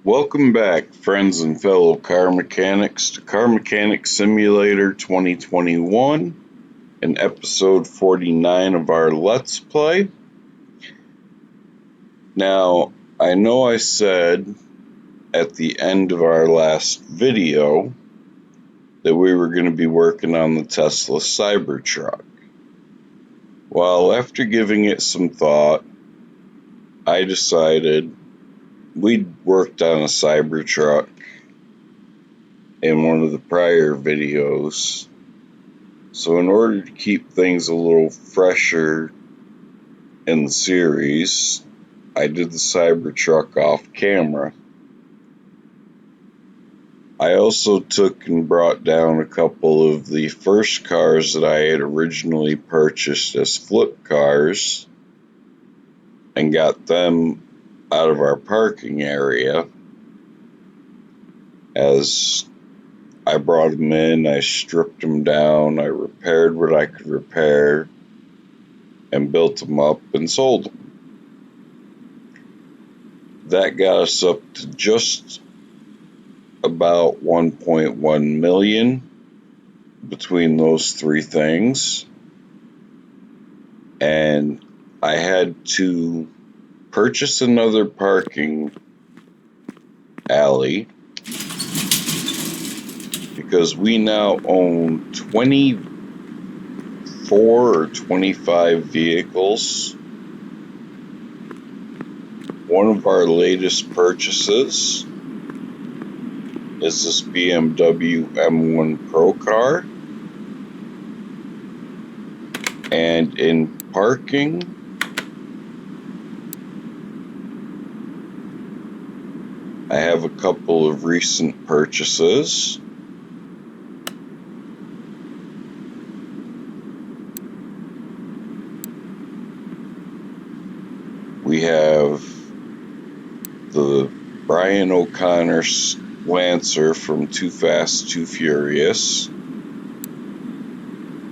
Welcome back, friends and fellow car mechanics, to Car Mechanic Simulator 2021 and episode 49 of our Let's Play. Now, I know I said at the end of our last video that we were going to be working on the Tesla Cybertruck. Well, after giving it some thought, I decided we'd worked on a Cybertruck in one of the prior videos. So in order to keep things a little fresher in the series, I did the Cybertruck off camera. I also took and brought down a couple of the first cars that I had originally purchased as flip cars and got them out of our parking area. As I brought them in, I stripped them down, I repaired what I could repair, and built them up and sold them. That got us up to just about 1.1 million between those three things. And I had to purchase another parking alley because we now own 24 or 25 vehicles. One of our latest purchases is this BMW M1 Pro car. And in parking, I have a couple of recent purchases. We have the Brian O'Connor Lancer from Too Fast, Too Furious,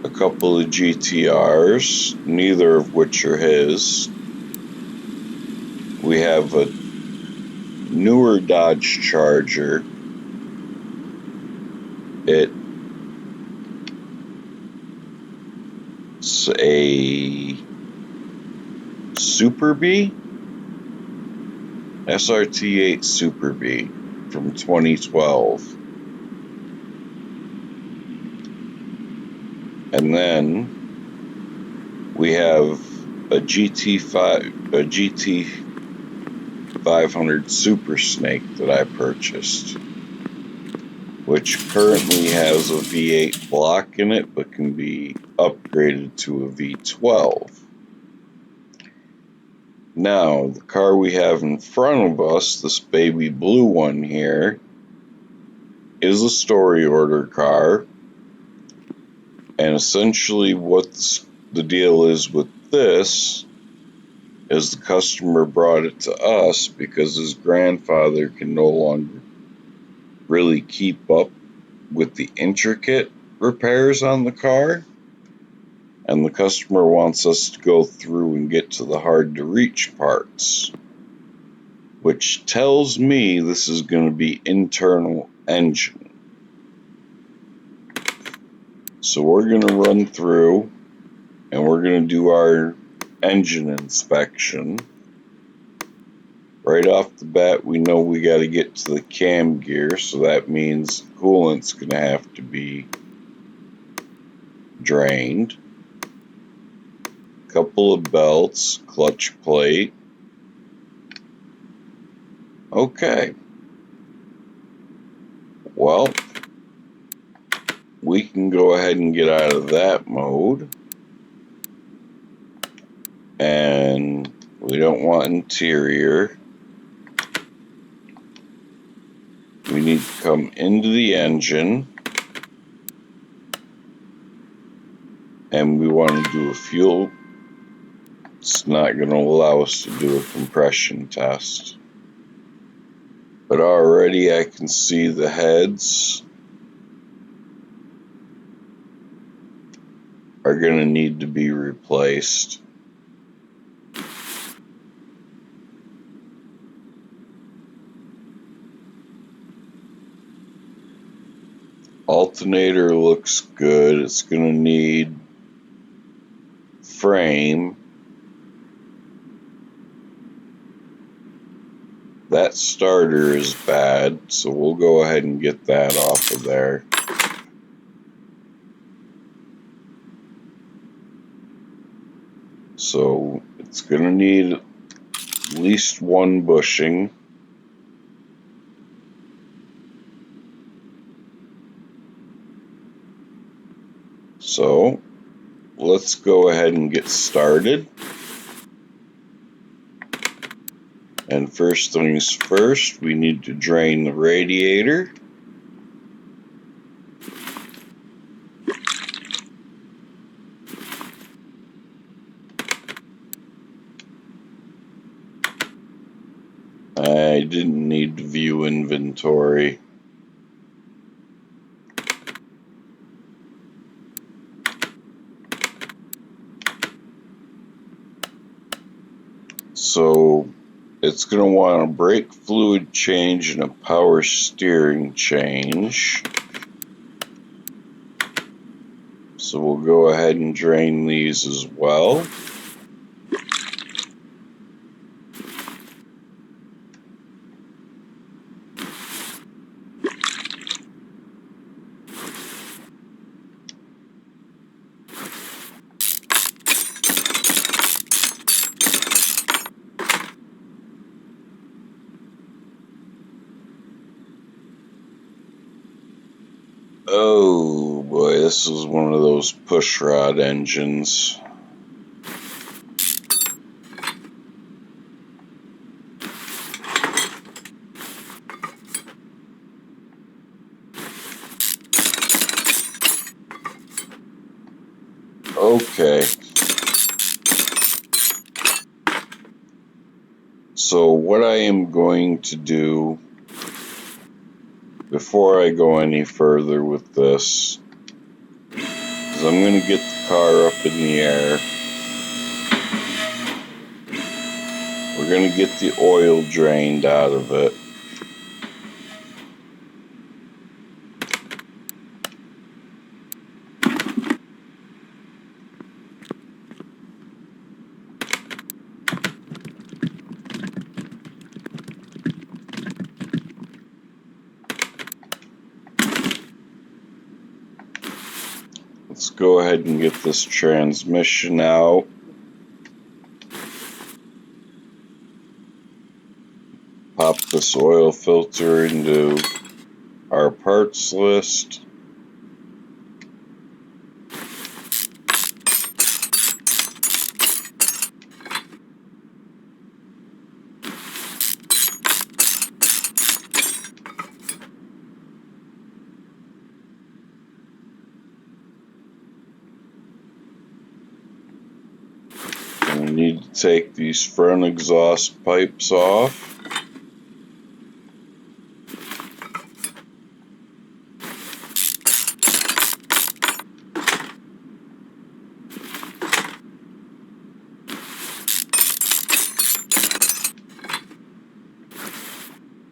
a couple of GTRs, neither of which are his. We have a newer Dodge Charger. It's a Super B? SRT8 Super B from 2012. And then we have a GT500 Super Snake that I purchased, which currently has a V8 block in it, but can be upgraded to a V12. Now, the car we have in front of us, this baby blue one here, is a story order car. And essentially what the deal is with this is the customer brought it to us because his grandfather can no longer really keep up with the intricate repairs on the car. And the customer wants us to go through and get to the hard to reach parts, which tells me this is going to be internal engine. So we're going to run through and we're going to do our engine inspection. Right off the bat, we know we got to get to the cam gear, so that means coolant's going to have to be drained. Couple of belts, clutch plate. Okay. Well, we can go ahead and get out of that mode. And we don't want interior. We need to come into the engine. And we want to do a fuel. It's not going to allow us to do a compression test. But already I can see the heads are going to need to be replaced. Alternator looks good. It's going to need frame. That starter is bad, so we'll go ahead and get that off of there. So it's going to need at least one bushing. So let's go ahead and get started. And first things first, we need to drain the radiator. I didn't need to view inventory. So it's going to want a brake fluid change and a power steering change. So we'll go ahead and drain these as well. Oh boy, this is one of those pushrod engines. Okay. So what I am going to do before I go any further with this is I'm going to get the car up in the air. We're going to get the oil drained out of it. Let's go ahead and get this transmission out. Pop this oil filter into our parts list. And we need to take these front exhaust pipes off.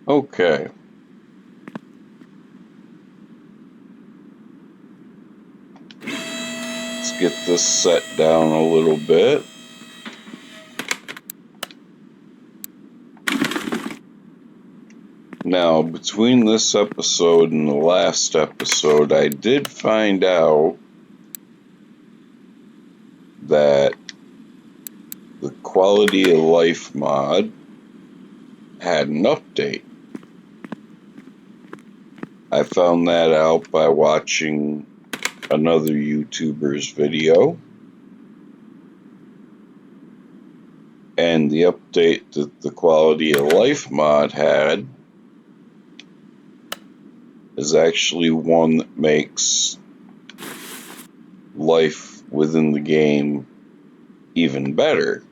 Okay. Let's get this set down a little bit. Now, between this episode and the last episode, I did find out that the quality of life mod had an update. I found that out by watching another YouTuber's video. And the update that the quality of life mod had is actually one that makes life within the game even better.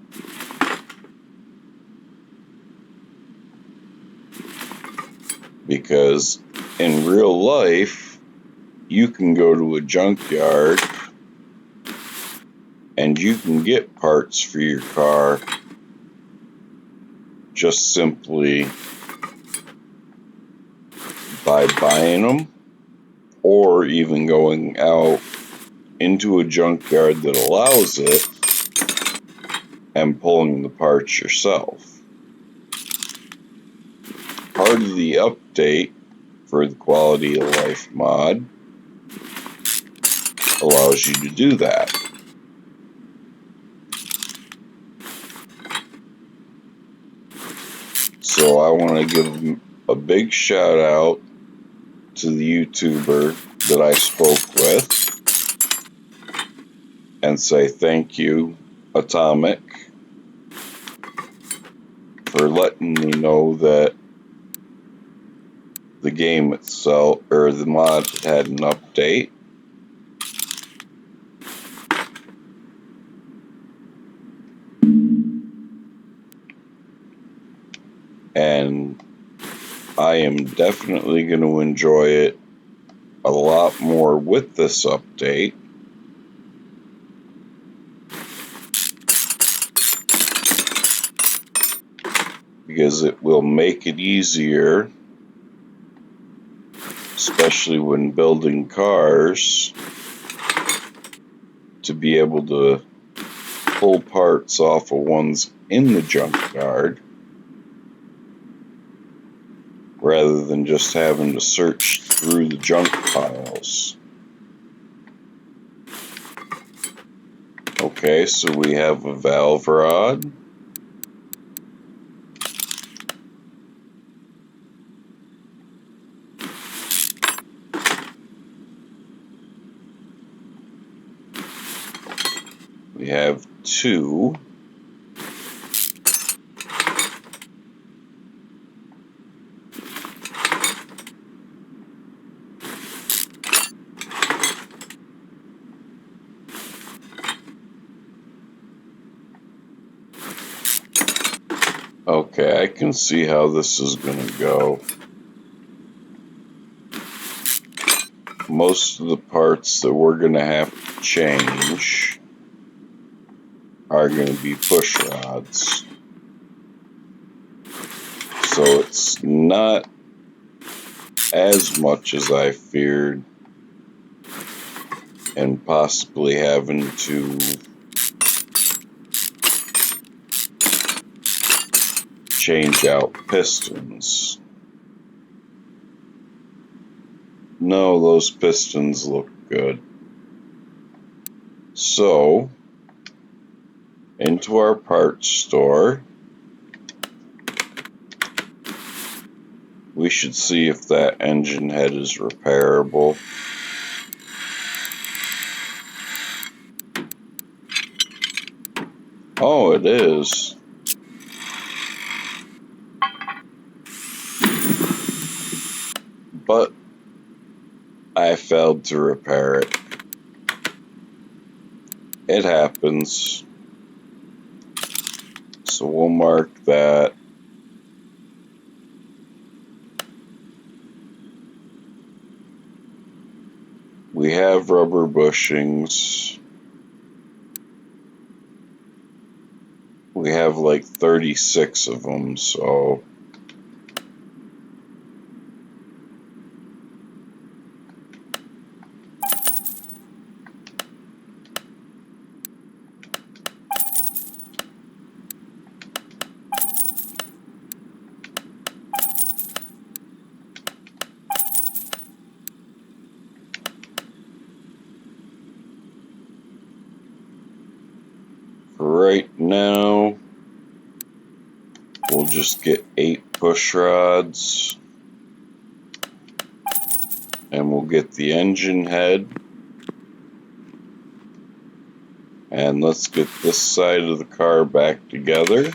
Because in real life, you can go to a junkyard and you can get parts for your car just simply by buying them or even going out into a junkyard that allows it and pulling the parts yourself. Part of the update for the quality of life mod allows you to do that. So I want to give a big shout out to the YouTuber that I spoke with and say thank you, Atomic, for letting me know that the game itself, or the mod, had an update. And I am definitely going to enjoy it a lot more with this update. Because it will make it easier, especially when building cars, to be able to pull parts off of ones in the junkyard rather than just having to search through the junk piles. Okay, so we have a valve rod. We have two. Okay, I can see how this is going to go. Most of the parts that we're going to have to change are going to be push rods. So it's not as much as I feared, and possibly having to change out pistons. No, those pistons look good. So, into our parts store, we should see if that engine head is repairable. Oh, it is. But I failed to repair it. It happens. So we'll mark that. We have rubber bushings. We have like 36 of them, so for right now, we'll just get 8 push rods, and we'll get the engine head. And let's get this side of the car back together.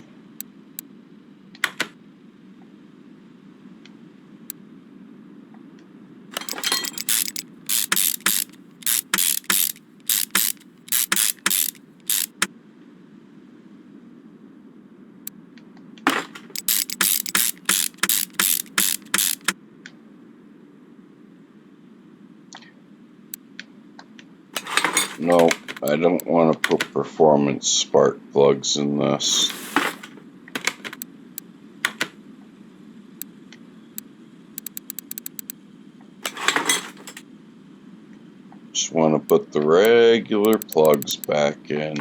No, I don't want to put performance spark plugs in this. Just want to put the regular plugs back in.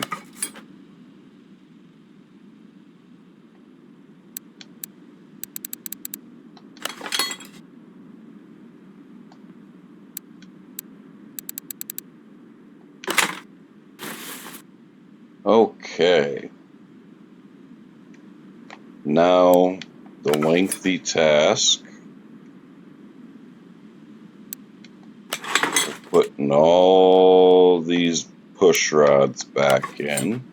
Okay. Now, the lengthy task of putting all these push rods back in.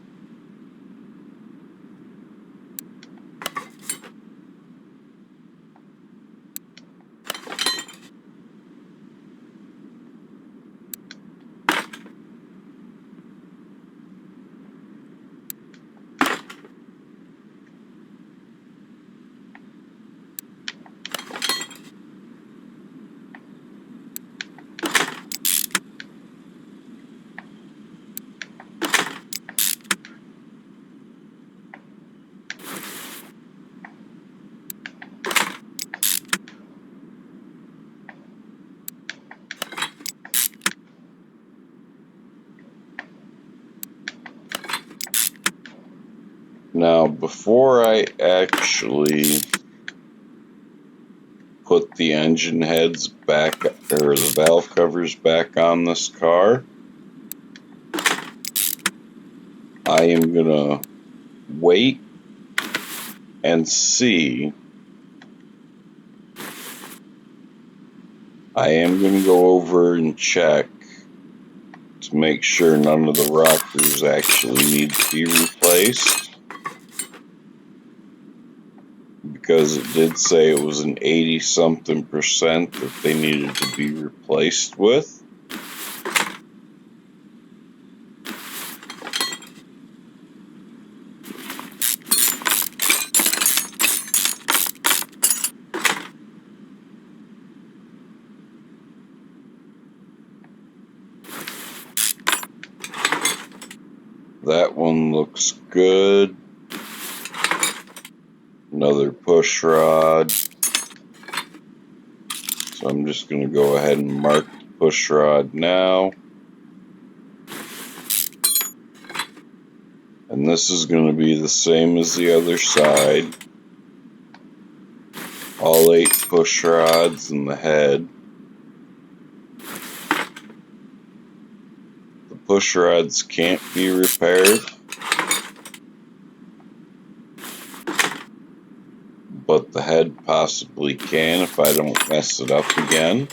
Now, before I actually put the engine heads back, or the valve covers back on this car, I am gonna wait and see. I am gonna go over and check to make sure none of the rockers actually need to be replaced, because it did say it was an 80-something% that they needed to be replaced with. That one looks good. Another push rod. So I'm just going to go ahead and mark the push rod now. And this is going to be the same as the other side. All 8 push rods in the head. The push rods can't be repaired, but the head possibly can if I don't mess it up again.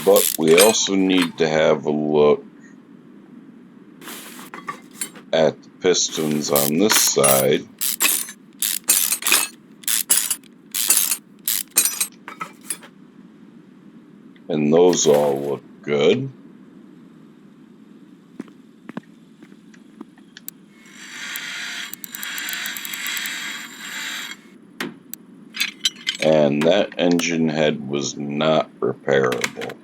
But we also need to have a look at the pistons on this side. And those all look good. And that engine head was not repairable.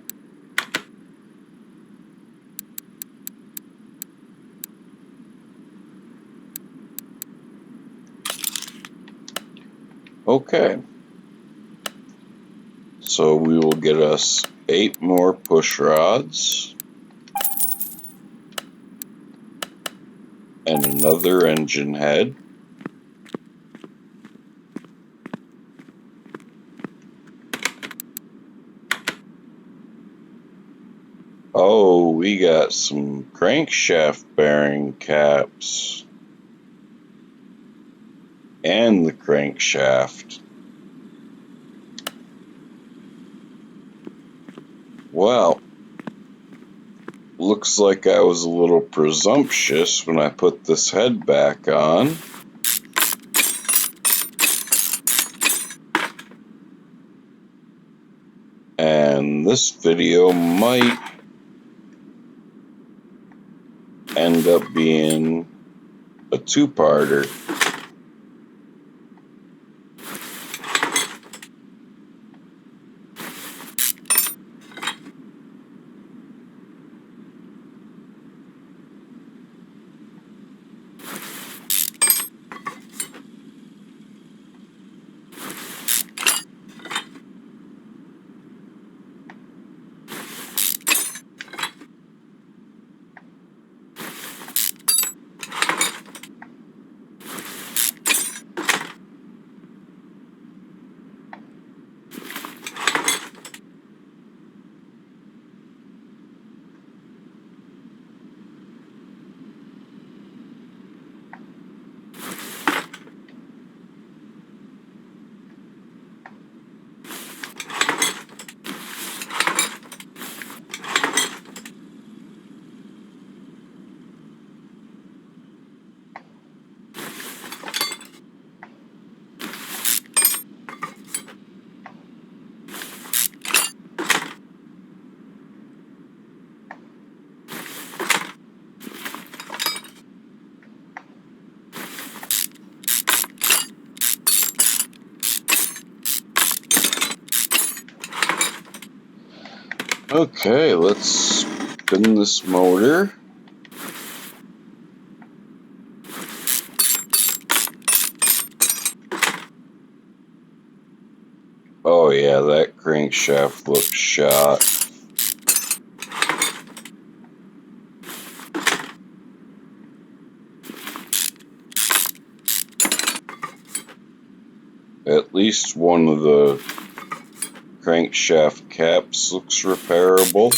Okay. So we will get us 8 more push rods and another engine head. Oh, we got some crankshaft bearing caps and the crankshaft. Well, looks like I was a little presumptuous when I put this head back on. And this video might end up being a 2-parter. Okay, let's spin this motor. Oh yeah, that crankshaft looks shot. At least one of the crankshaft caps looks repairable.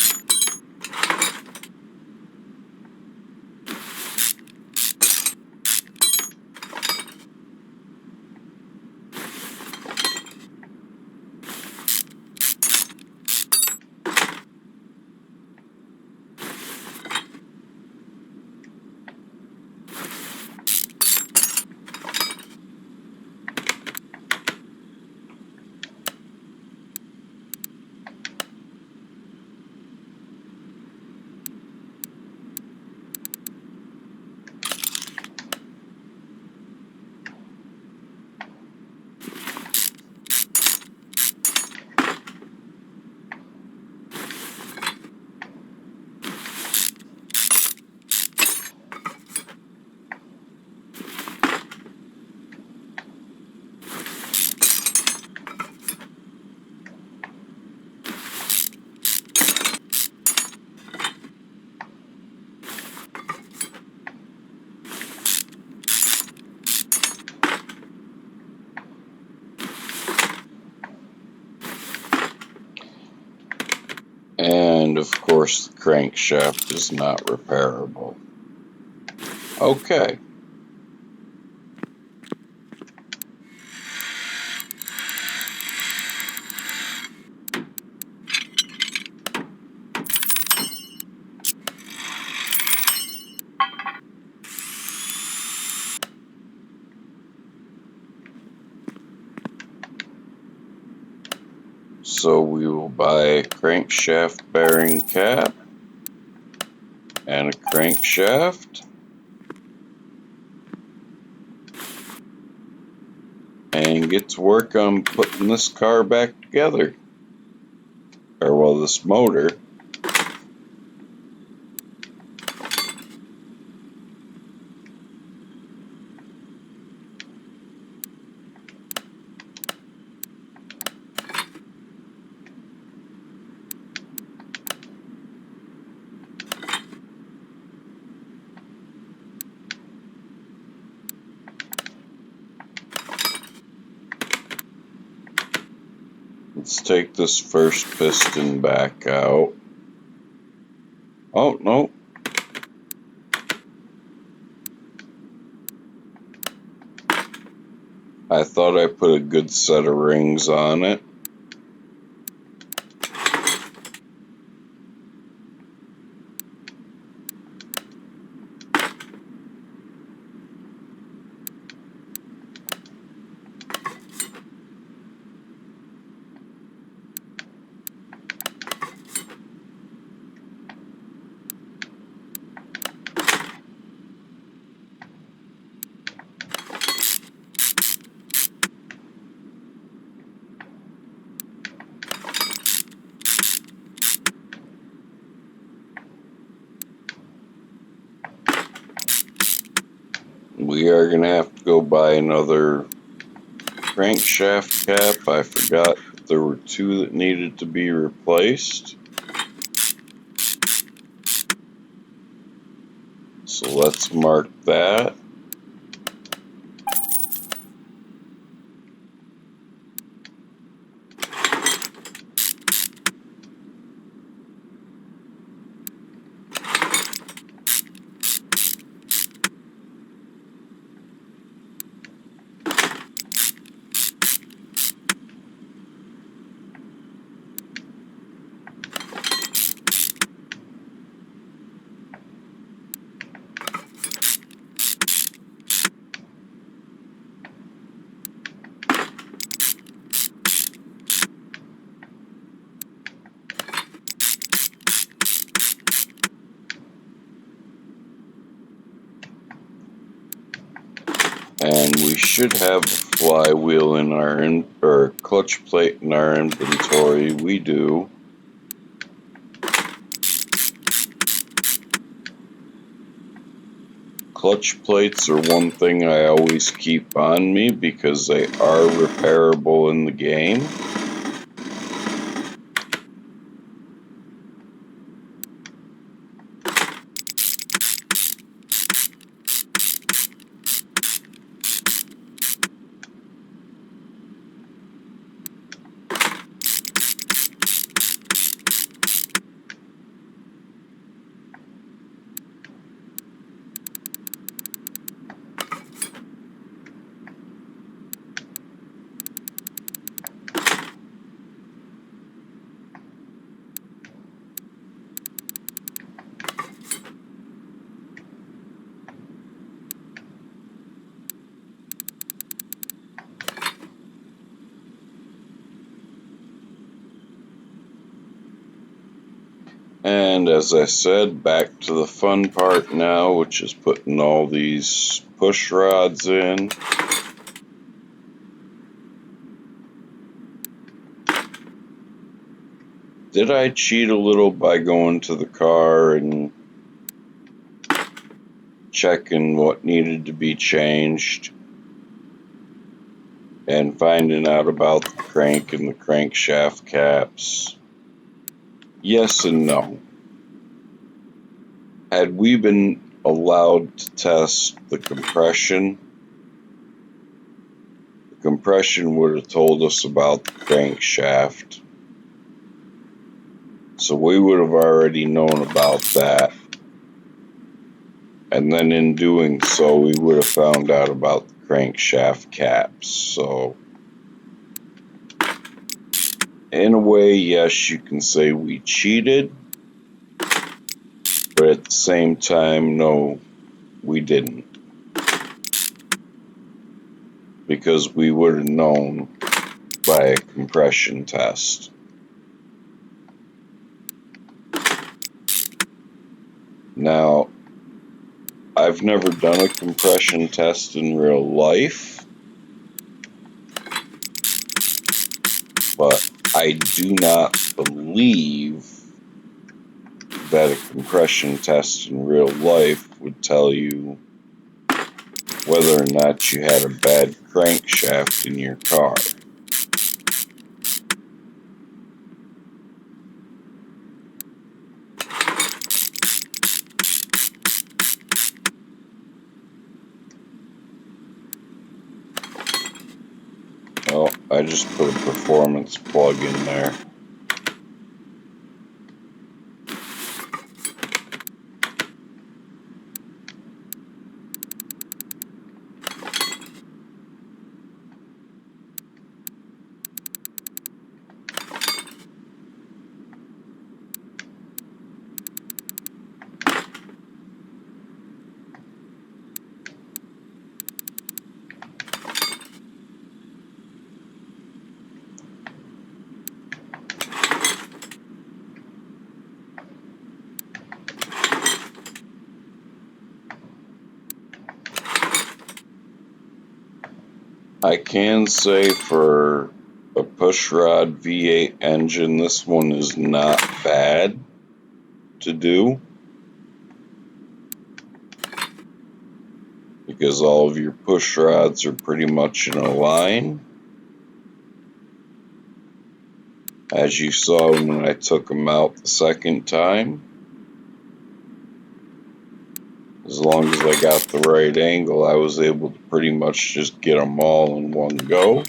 And of course the crankshaft is not repairable. Okay. So we will buy a crankshaft bearing cap and a crankshaft and get to work on putting this car back together. Or well, this motor. Let's take this first piston back out. Oh, no. I thought I put a good set of rings on it. We are going to have to go buy another crankshaft cap. I forgot there were two that needed to be replaced. So let's mark that. And we should have a flywheel in our or clutch plate in our inventory. We do. Clutch plates are one thing I always keep on me because they are repairable in the game. And as I said, back to the fun part now, which is putting all these push rods in. Did I cheat a little by going to the car and checking what needed to be changed and finding out about the crank and the crankshaft caps? Yes and no. Had we been allowed to test the compression would have told us about the crankshaft. So we would have already known about that. And then in doing so, we would have found out about the crankshaft caps. So in a way, yes, you can say we cheated. But at the same time, no, we didn't. Because we would have known by a compression test. Now, I've never done a compression test in real life, but I do not believe that a compression test in real life would tell you whether or not you had a bad crankshaft in your car. Well, I just put a performance plug in there. I can say for a pushrod V8 engine, this one is not bad to do, because all of your push rods are pretty much in a line. As you saw when I took them out the second time, as long as I got the right angle, I was able to pretty much just get them all in one go.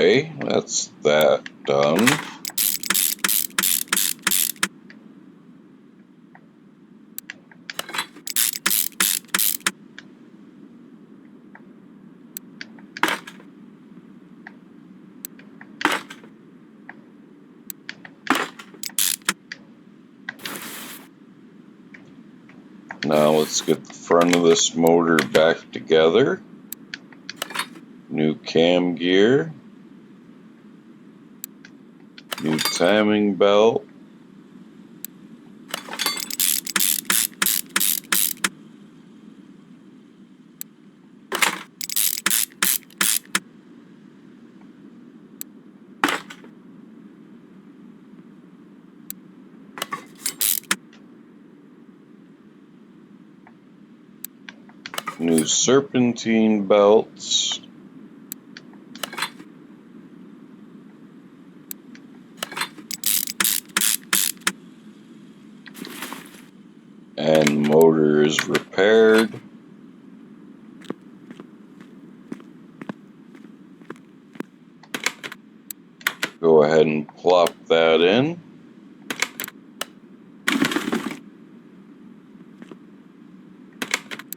Okay, that's that done. Now let's get the front of this motor back together. New cam gear. New timing belt. New serpentine belts. And the motor is repaired. Go ahead and plop that in.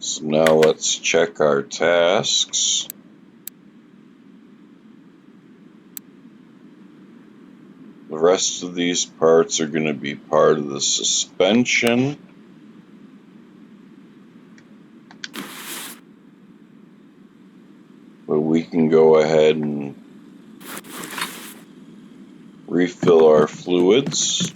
So now let's check our tasks. The rest of these parts are going to be part of the suspension. But we can go ahead and refill our fluids.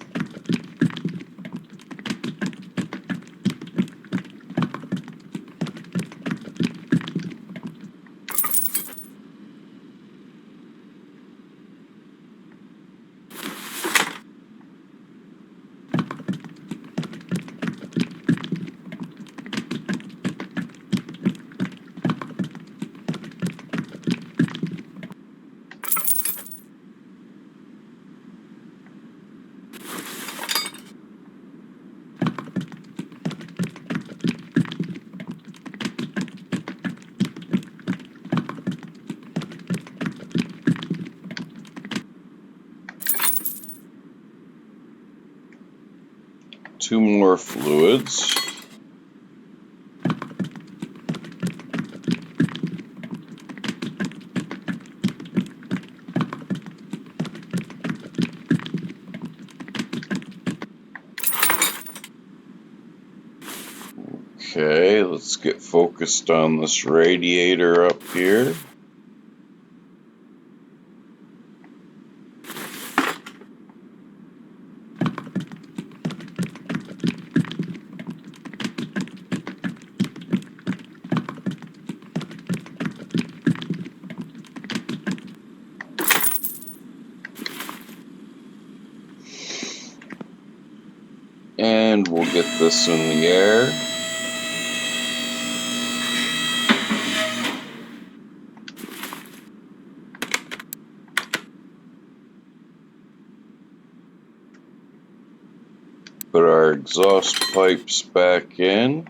Two more fluids. Okay, let's get focused on this radiator up here. And we'll get this in the air. Put our exhaust pipes back in.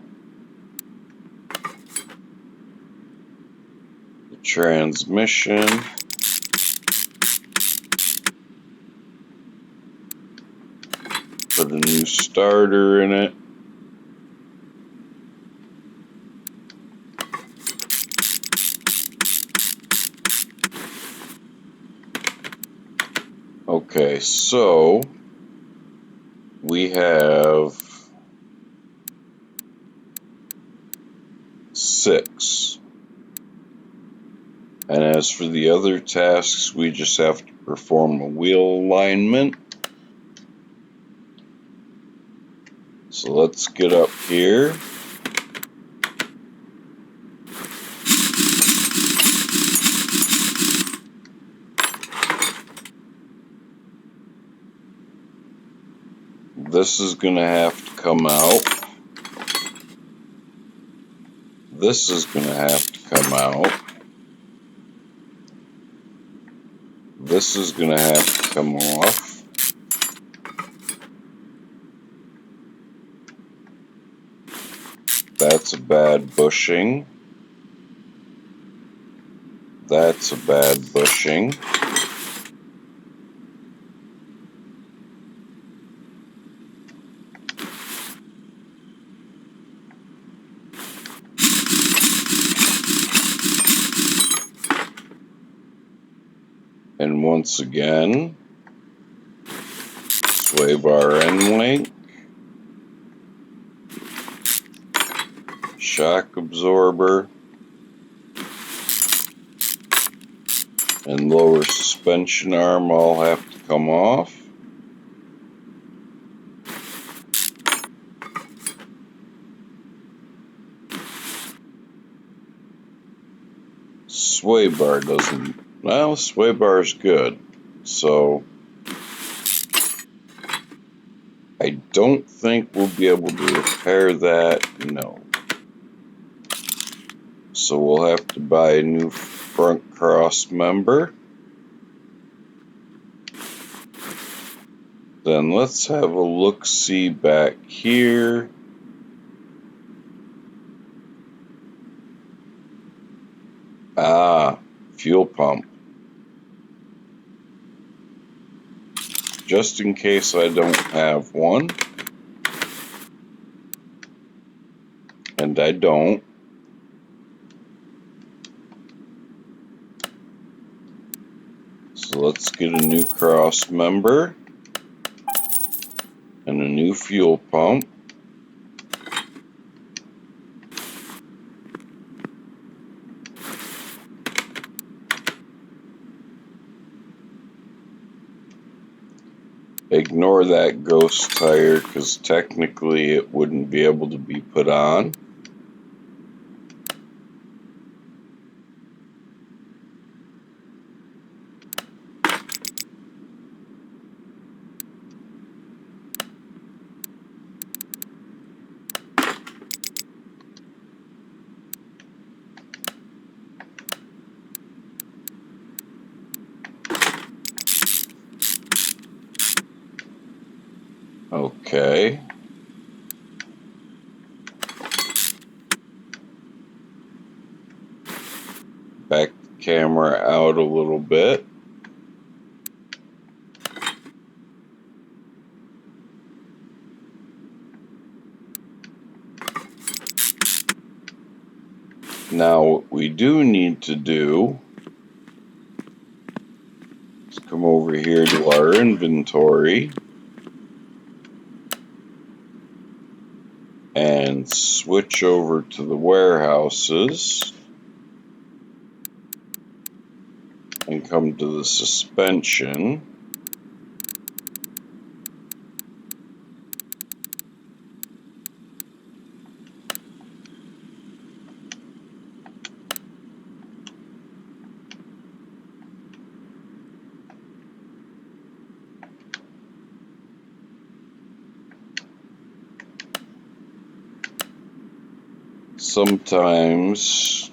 The transmission. Put a new starter in it. Okay, so we have 6. And as for the other tasks, we just have to perform a wheel alignment. So let's get up here. This is going to have to come out. This is going to have to come out. This is going to have to come off. That's a bad bushing. That's a bad bushing. And once again, sway bar end link, shock absorber, and lower suspension arm all have to come off. Sway bar doesn't, well, sway bar's good, so I don't think we'll be able to repair that, no. So we'll have to buy a new front cross member. Then let's have a look-see back here. Ah, fuel pump. Just in case I don't have one. And I don't. So let's get a new cross member and a new fuel pump. Ignore that ghost tire because technically it wouldn't be able to be put on. Okay. Back the camera out a little bit. Now what we do need to do is come over here to our inventory and switch over to the warehouses and come to the suspension. Sometimes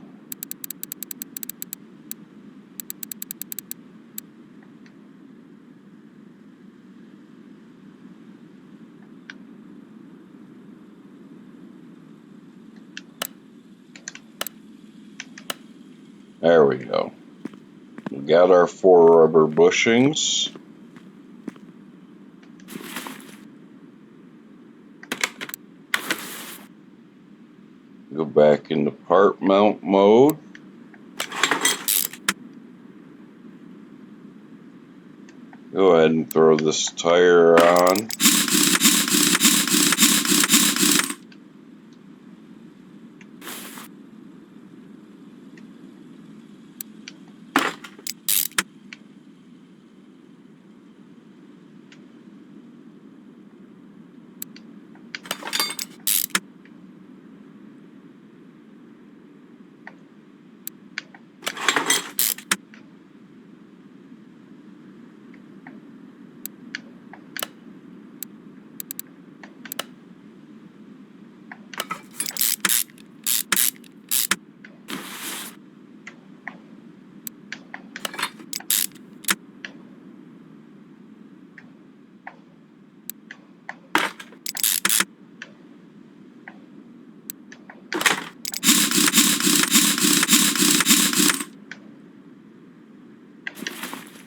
there we go. We got our 4 rubber bushings. Go back into part mount mode. Go ahead and throw this tire on.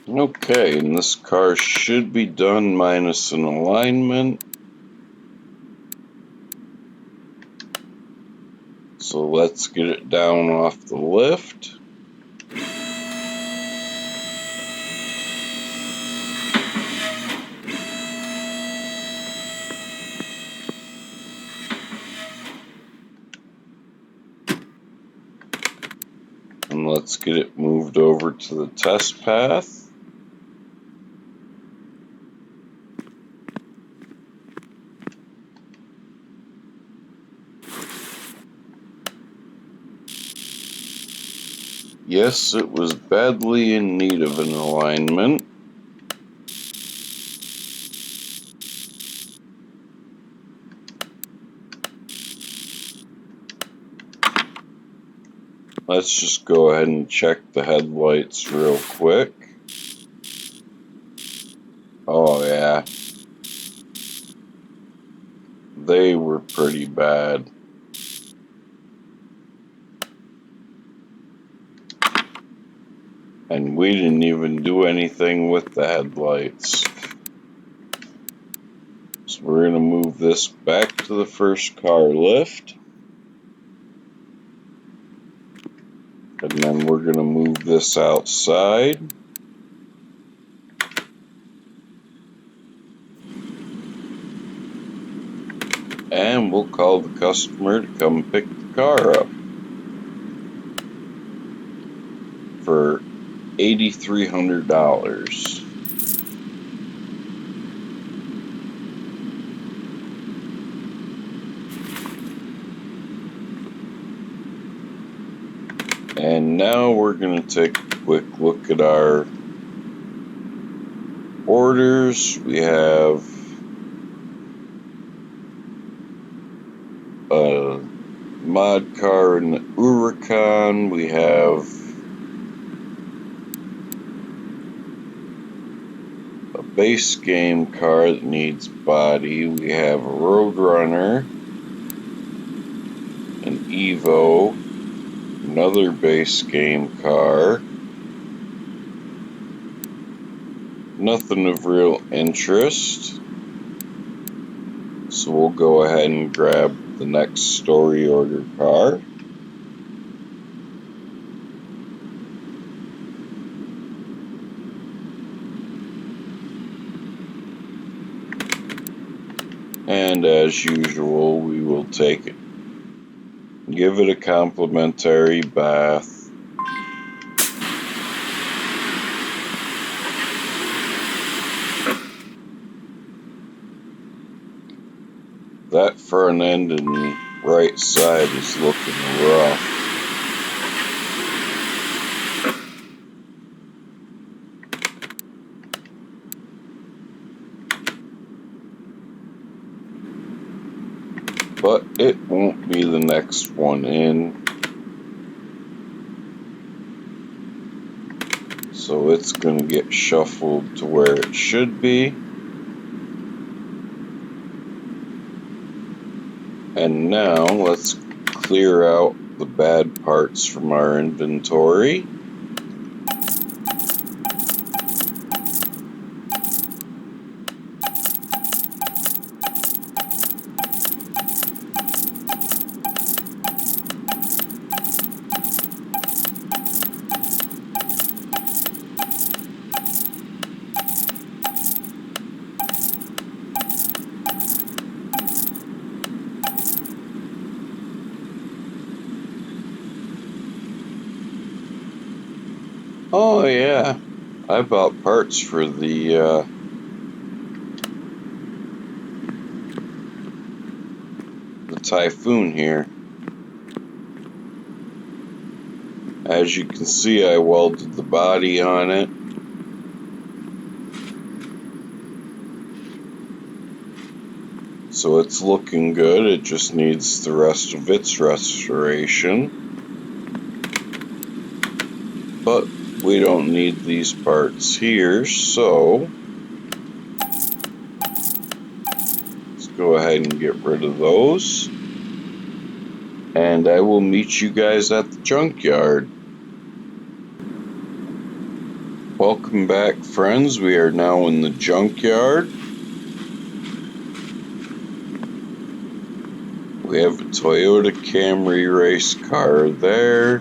Okay, and this car should be done minus an alignment. So let's get it down off the lift. And let's get it moved over to the test path. Yes, it was badly in need of an alignment. Let's just go ahead and check the headlights real quick. Oh yeah, they were pretty bad. And we didn't even do anything with the headlights. So we're going to move this back to the first car lift. And then we're going to move this outside. And we'll call the customer to come pick the car up for $8,300. And now we're going to take a quick look at our orders. We have a mod car in the Huracan. We have a base game car that needs body. We have a Roadrunner, an Evo, another base game car. Nothing of real interest. So we'll go ahead and grab the next story order car. And as usual, we will take it. Give it a complimentary bath. That front end and right side is looking rough. But it won't be the next one in. So it's going to get shuffled to where it should be. And now let's clear out the bad parts from our inventory. Oh yeah, I bought parts for the Typhoon here. As you can see, I welded the body on it. So it's looking good, it just needs the rest of its restoration. But we don't need these parts here, so let's go ahead and get rid of those. And I will meet you guys at the junkyard. Welcome back, friends. We are now in the junkyard. We have a Toyota Camry race car there.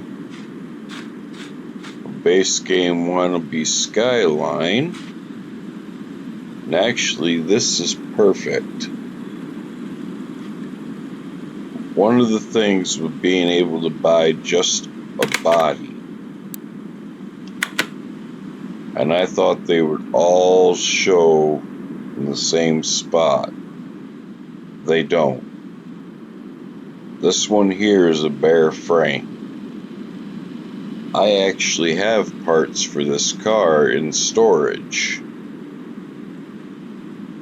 A base game wannabe Skyline. And actually, this is perfect. One of the things with being able to buy just a body and I thought they would all show in the same spot. They don't. This one here is a bare frame. I actually have parts for this car in storage.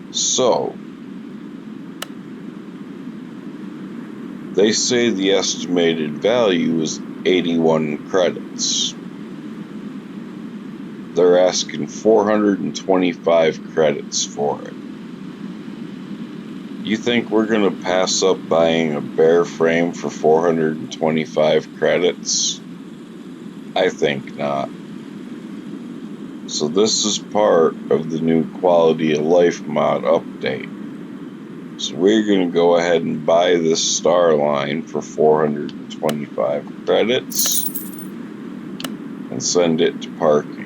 So, they say the estimated value is 81 credits. They're asking 425 credits for it. You think we're going to pass up buying a bare frame for 425 credits? I think not. So this is part of the new quality of life mod update. So we're going to go ahead and buy this star line for 425 credits and send it to parking.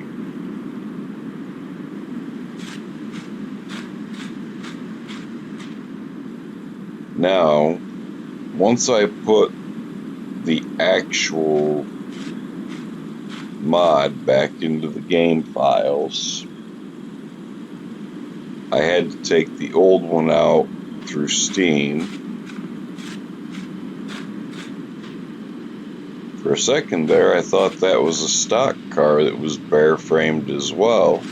Now, once I put the actual mod back into the game files, I had to take the old one out through Steam. For a second there, I thought that was a stock car that was bare framed as well.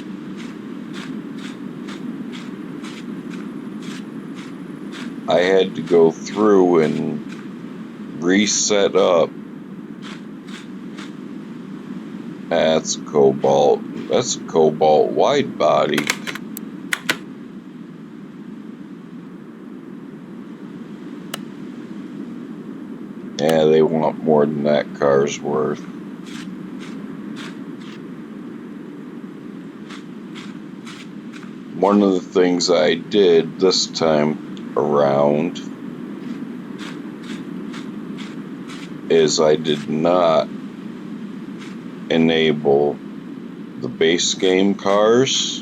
I had to go through and reset up. That's Cobalt. That's a Cobalt wide body. Yeah, they want more than that car's worth. One of the things I did this time around is I did not enable the base game cars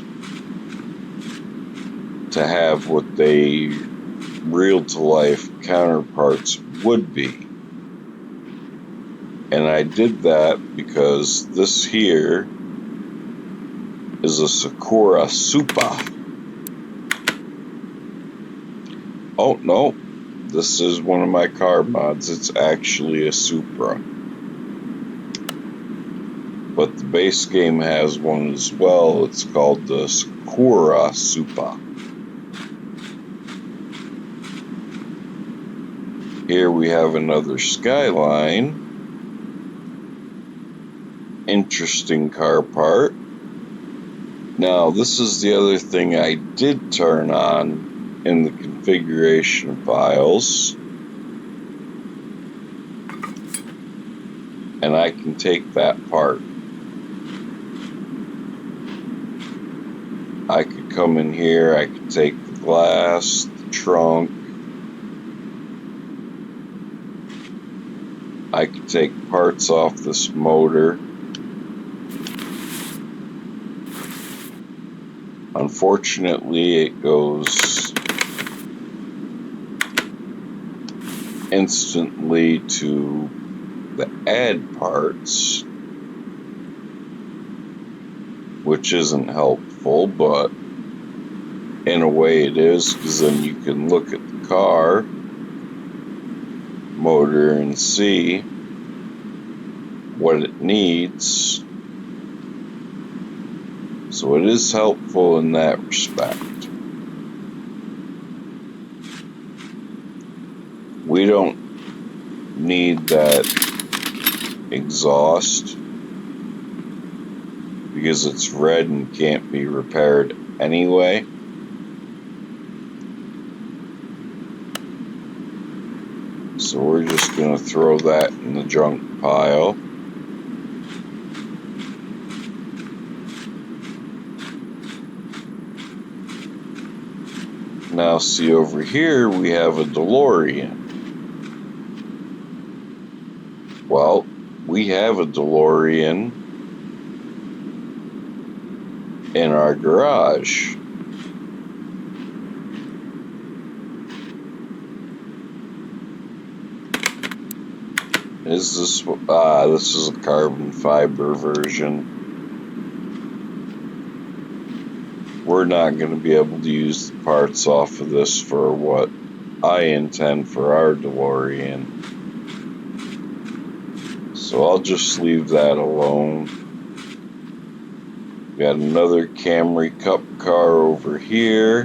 to have what they real-to-life counterparts would be. And I did that because this here is a Sakura Supra. Oh, no. This is one of my car mods. It's actually a Supra. But the base game has one as well. It's called the Sakura Supra. Here we have another Skyline. Interesting car part. Now, this is the other thing I did turn on in the configuration files. And I can take that part. I could come in here, I could take the glass, the trunk. I could take parts off this motor. Unfortunately, it goes instantly to the add parts, which isn't helpful, but in a way it is, because then you can look at the car motor and see what it needs. So it is helpful in that respect. We don't need that exhaust because it's red and can't be repaired anyway. So we're just going to throw that in the junk pile. Now see over here we have a DeLorean. Well, we have a DeLorean in our garage. Is this, this is a carbon fiber version. we're not going to be able to use the parts off of this for what I intend for our DeLorean. So I'll just leave that alone. Got another Camry Cup car over here.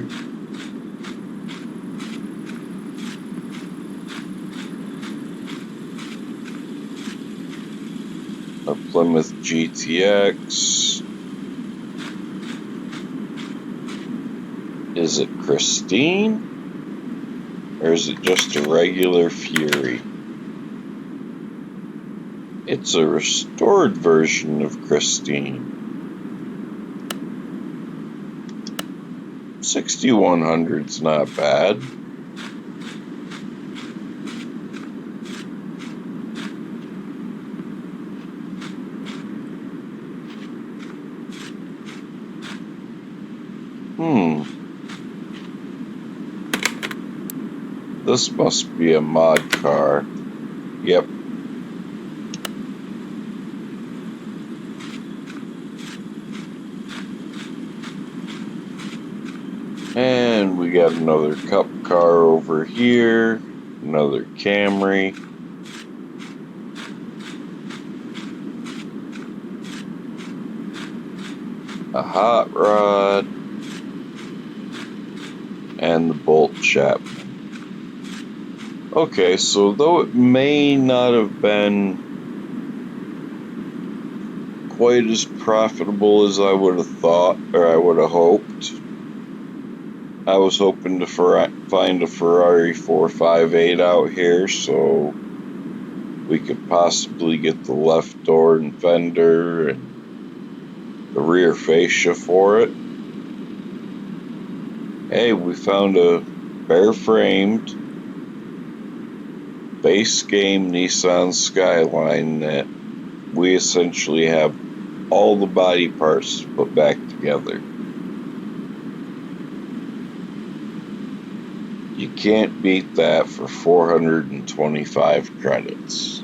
A Plymouth GTX. Is it Christine? Or is it just a regular Fury? It's a restored version of Christine. 6100's not bad. This must be a mod car. Yep. And we got another Cup car over here. Another Camry. A Hot Rod. And the Bolt Chapman. Okay, so though it may not have been quite as profitable as I would have thought, or I would have hoped, I was hoping to find a Ferrari 458 out here so we could possibly get the left door and fender and the rear fascia for it. Hey, we found a bare-framed base game Nissan Skyline that we essentially have all the body parts put back together. You can't beat that for 425 credits.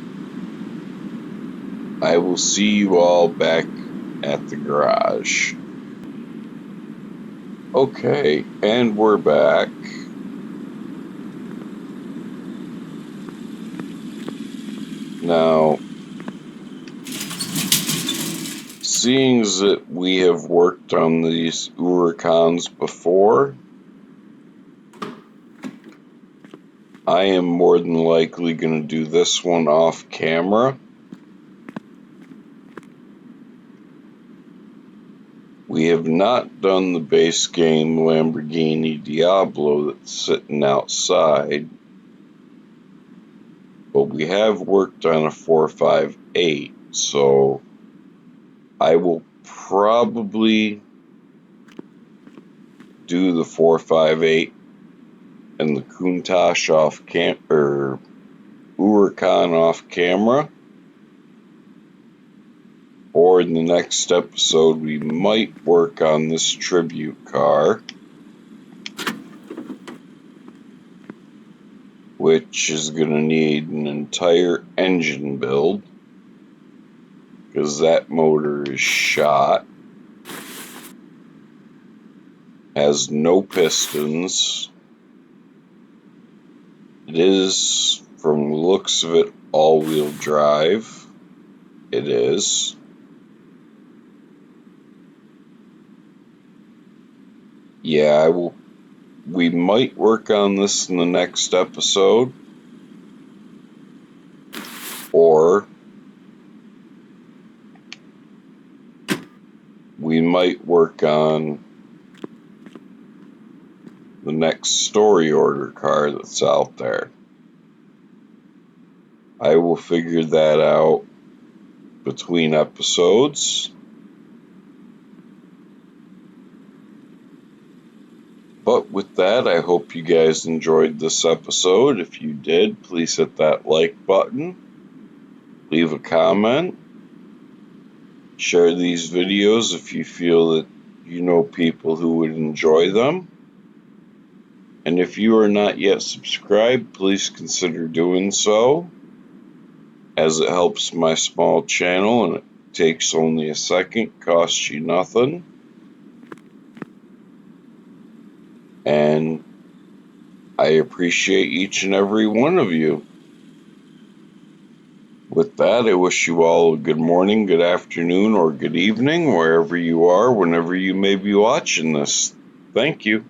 I will see you all back at the garage. Okay, and we're back. Now, seeing as that we have worked on these Huracans before, I am more than likely going to do this one off camera. We have not done the base game Lamborghini Diablo that's sitting outside, but we have worked on a 458, so I will probably do the 458 and the Countach off or Huracan off camera. Or in the next episode, we might work on this tribute car, which is going to need an entire engine build because that motor is shot, has no pistons. It is, from the looks of it, all-wheel drive. It is. Yeah, we might work on this in the next episode, or we might work on the next story order car that's out there. I will figure that out between episodes. But with that, I hope you guys enjoyed this episode. If you did, please hit that like button, leave a comment, share these videos if you feel that you know people who would enjoy them. And if you are not yet subscribed, please consider doing so, as it helps my small channel and it takes only a second, costs you nothing. and I appreciate each and every one of you. With that, I wish you all a good morning, good afternoon, or good evening, wherever you are, whenever you may be watching this. Thank you.